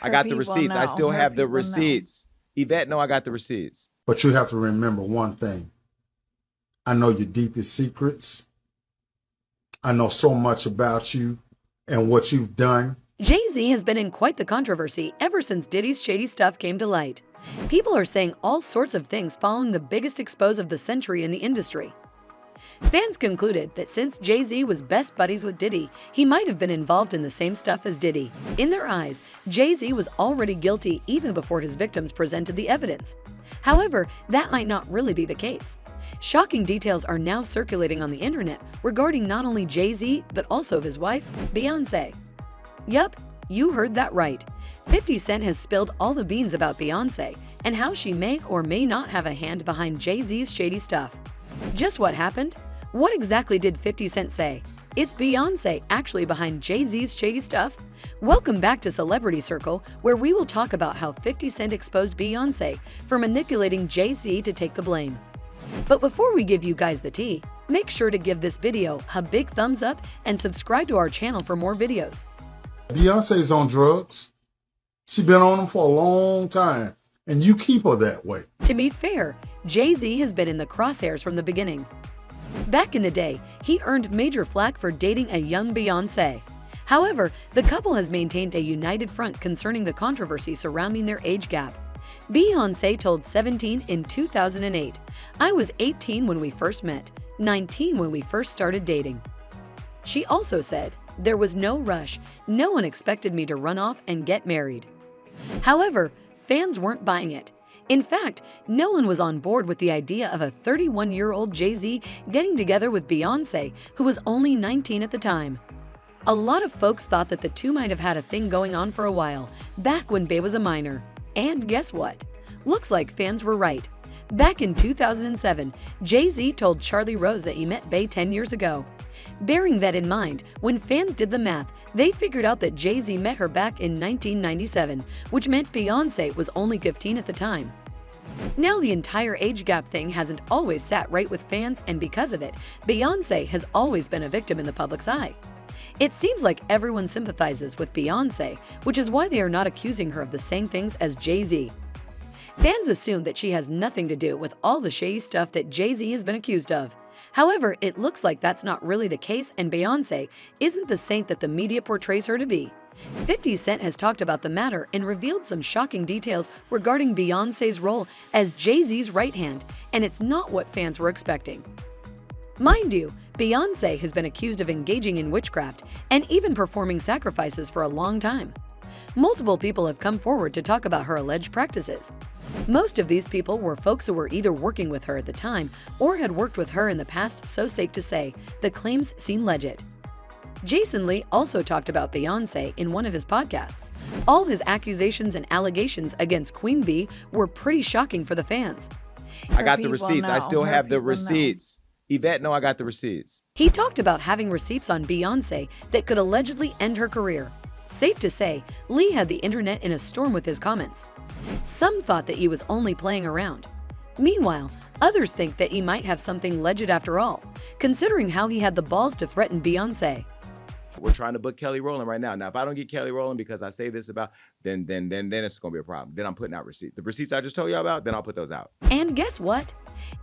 I For got the people, receipts. I no. still For have the people, no. receipts. Yvette, no, I got the receipts. But you have to remember one thing. I know your deepest secrets. I know so much about you and what you've done. Jay-Z has been in quite the controversy ever since Diddy's shady stuff came to light. People are saying all sorts of things following the biggest expose of the century in the industry. Fans concluded that since Jay-Z was best buddies with Diddy, he might have been involved in the same stuff as Diddy. In their eyes, Jay-Z was already guilty even before his victims presented the evidence. However, that might not really be the case. Shocking details are now circulating on the internet regarding not only Jay-Z, but also his wife, Beyonce. Yup, you heard that right. 50 Cent has spilled all the beans about Beyonce and how she may or may not have a hand behind Jay-Z's shady stuff. Just what happened? What exactly did 50 Cent say? Is Beyonce actually behind Jay-Z's shady stuff? Welcome back to Celebrity Circle, where we will talk about how 50 Cent exposed Beyonce for manipulating Jay-Z to take the blame. But before we give you guys the tea, make sure to give this video a big thumbs up and subscribe to our channel for more videos. Beyonce's on drugs. She's been on them for a long time, and you keep her that way. To be fair, Jay-Z has been in the crosshairs from the beginning. Back in the day, he earned major flack for dating a young Beyonce. However, the couple has maintained a united front concerning the controversy surrounding their age gap. Beyonce told 17 in 2008, "I was 18 when we first met, 19 when we first started dating." She also said, "There was no rush, no one expected me to run off and get married." However, fans weren't buying it. In fact, no one was on board with the idea of a 31-year-old Jay-Z getting together with Beyonce, who was only 19 at the time. A lot of folks thought that the two might have had a thing going on for a while, back when Bey was a minor. And guess what? Looks like fans were right. Back in 2007, Jay-Z told Charlie Rose that he met Bey 10 years ago. Bearing that in mind, when fans did the math, they figured out that Jay-Z met her back in 1997, which meant Beyonce was only 15 at the time. Now the entire age gap thing hasn't always sat right with fans, and because of it, Beyonce has always been a victim in the public's eye. It seems like everyone sympathizes with Beyonce, which is why they are not accusing her of the same things as Jay-Z. Fans assume that she has nothing to do with all the shady stuff that Jay-Z has been accused of. However, it looks like that's not really the case, and Beyonce isn't the saint that the media portrays her to be. 50 Cent has talked about the matter and revealed some shocking details regarding Beyonce's role as Jay-Z's right hand, and it's not what fans were expecting. Mind you, Beyonce has been accused of engaging in witchcraft and even performing sacrifices for a long time. Multiple people have come forward to talk about her alleged practices. Most of these people were folks who were either working with her at the time or had worked with her in the past, so safe to say, the claims seem legit. Jason Lee also talked about Beyonce in one of his podcasts. All his accusations and allegations against Queen Bee were pretty shocking for the fans. I got the people, receipts. I no. still For have the people, no. receipts. Yvette, no, I got the receipts. He talked about having receipts on Beyonce that could allegedly end her career. Safe to say, Lee had the internet in a storm with his comments. Some thought that he was only playing around. Meanwhile, others think that he might have something legit after all, considering how he had the balls to threaten Beyonce. We're trying to book Kelly Rowland right now. Now, if I don't get Kelly Rowland because I say this about, then it's gonna be a problem. Then I'm putting out receipts. The receipts I just told you about, then I'll put those out. And guess what?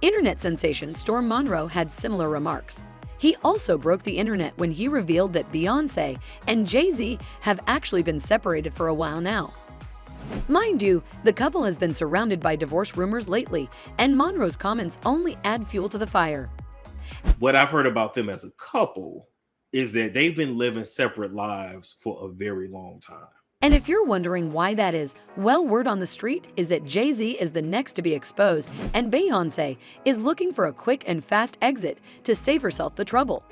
Internet sensation Storm Monroe had similar remarks. He also broke the internet when he revealed that Beyonce and Jay-Z have actually been separated for a while now. Mind you, the couple has been surrounded by divorce rumors lately, and Monroe's comments only add fuel to the fire. What I've heard about them as a couple is that they've been living separate lives for a very long time. And if you're wondering why that is, well, word on the street is that Jay-Z is the next to be exposed, and Beyonce is looking for a quick and fast exit to save herself the trouble.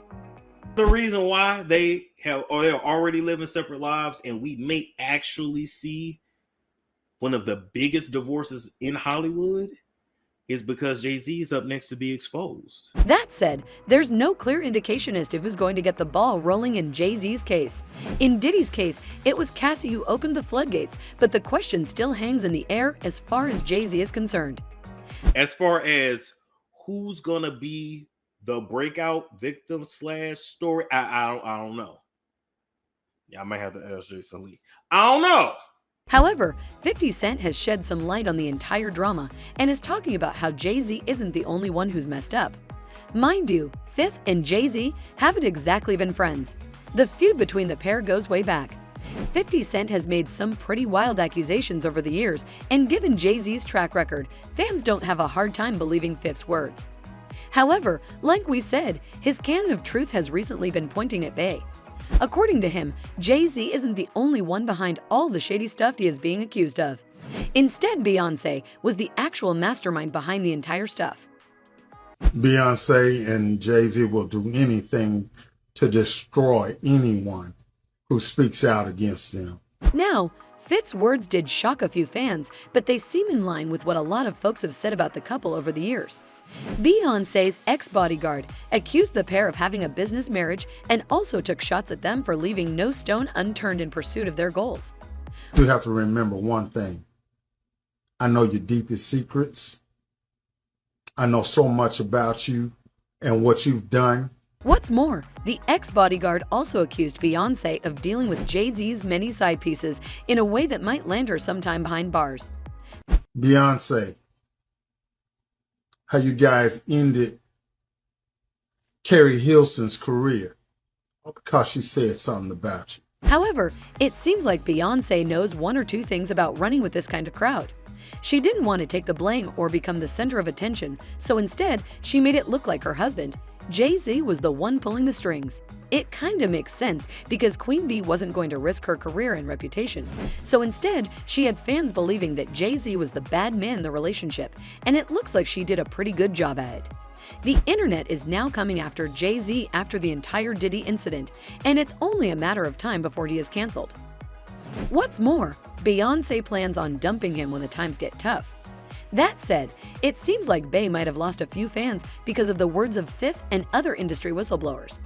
The reason why they're already living separate lives, and we may actually see one of the biggest divorces in Hollywood, is because Jay-Z is up next to be exposed. That said, there's no clear indication as to who's going to get the ball rolling in Jay-Z's case. In Diddy's case, it was Cassie who opened the floodgates, but the question still hangs in the air as far as Jay-Z is concerned. As far as who's gonna be the breakout victim / story, I don't know. Yeah, I might have to ask Jason Lee. I don't know. However, 50 Cent has shed some light on the entire drama and is talking about how Jay-Z isn't the only one who's messed up. Mind you, 50 and Jay-Z haven't exactly been friends. The feud between the pair goes way back. 50 Cent has made some pretty wild accusations over the years, and given Jay-Z's track record, fans don't have a hard time believing 50's words. However, like we said, his canon of truth has recently been pointing at Bey. According to him, Jay-Z isn't the only one behind all the shady stuff he is being accused of. Instead, Beyonce was the actual mastermind behind the entire stuff. Beyonce and Jay-Z will do anything to destroy anyone who speaks out against them. Now, 50's words did shock a few fans, but they seem in line with what a lot of folks have said about the couple over the years. Beyonce's ex-bodyguard accused the pair of having a business marriage and also took shots at them for leaving no stone unturned in pursuit of their goals. You have to remember one thing. I know your deepest secrets. I know so much about you and what you've done. What's more, the ex-bodyguard also accused Beyonce of dealing with Jay-Z's many side pieces in a way that might land her sometime behind bars. Beyonce, how you guys ended Carrie Hilson's career because she said something about you. However, it seems like Beyonce knows one or two things about running with this kind of crowd. She didn't want to take the blame or become the center of attention, so instead, she made it look like her husband, Jay-Z, was the one pulling the strings. It kinda makes sense because Queen Bee wasn't going to risk her career and reputation. So instead, she had fans believing that Jay-Z was the bad man in the relationship, and it looks like she did a pretty good job at it. The internet is now coming after Jay-Z after the entire Diddy incident, and it's only a matter of time before he is canceled. What's more, Beyonce plans on dumping him when the times get tough. That said, it seems like Bey might have lost a few fans because of the words of 50 and other industry whistleblowers.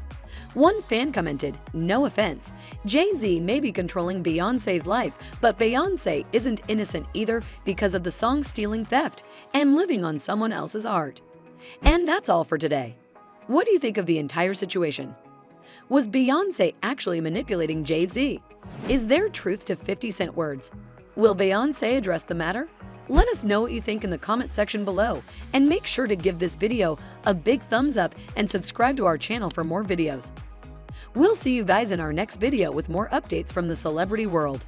One fan commented, "No offense, Jay-Z may be controlling Beyonce's life, but Beyonce isn't innocent either because of the song stealing theft and living on someone else's art." And that's all for today. What do you think of the entire situation? Was Beyonce actually manipulating Jay-Z? Is there truth to 50 Cent words? Will Beyonce address the matter? Let us know what you think in the comment section below, and make sure to give this video a big thumbs up and subscribe to our channel for more videos. We'll see you guys in our next video with more updates from the celebrity world.